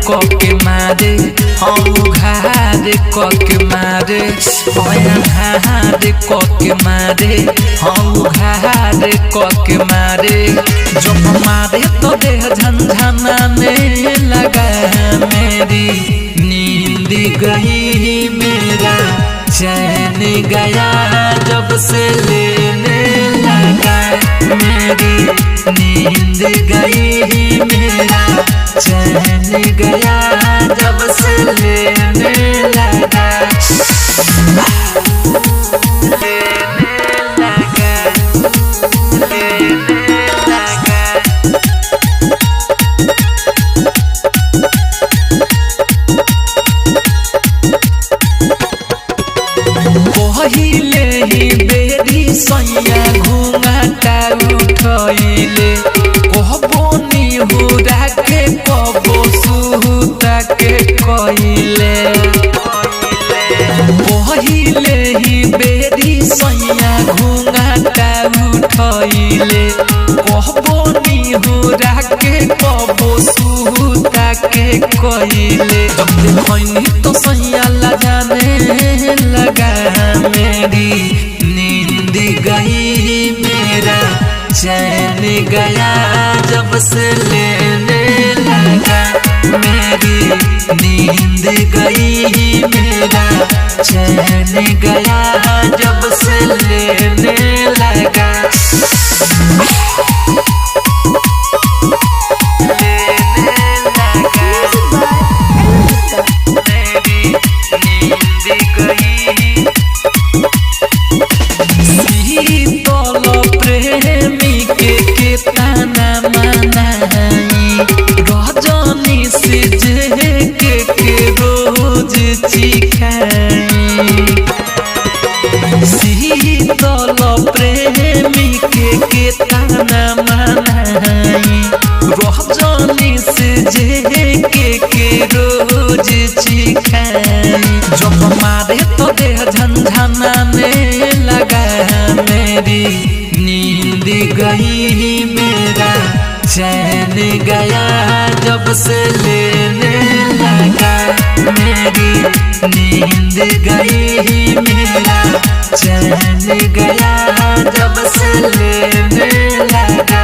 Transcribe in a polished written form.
के मारे हम उघार के मारे हार के मारे हम उघार के मारे जब मारे तो देह झंझनाने लगा मेरी नींद गई मेरा चैन गया जब से लेने लगा मेरी नींद गई मेरा चैन गया जब से लेने लगा पहिले ही बेरी सैया घुंघटा उठैले कहबो निहुरा के कबो सुता के कइले पहिले ही बेरी सैया घुंघटा उठैले कहबो निहुरा के कबो सुता के कइले जब देखैनी तो सैया जाने लगा मेरी नींद गई मेरा चैन गया जब से लेने लगा मेरी नींद गई मेरा चैन गया जब से लेने लगा प्रेमी के ताना मनाई रजनी से के रोज चिखाई शीतल प्रेमी के ताना मनाई रजनी से के रोज चिखाई जब मारे तो देह झंझनाने लगा मेरी नींद गई मेरा चैन गया जब से लेने लगा मेरी नींद गई मेरा चैन गया जब से लेने लगा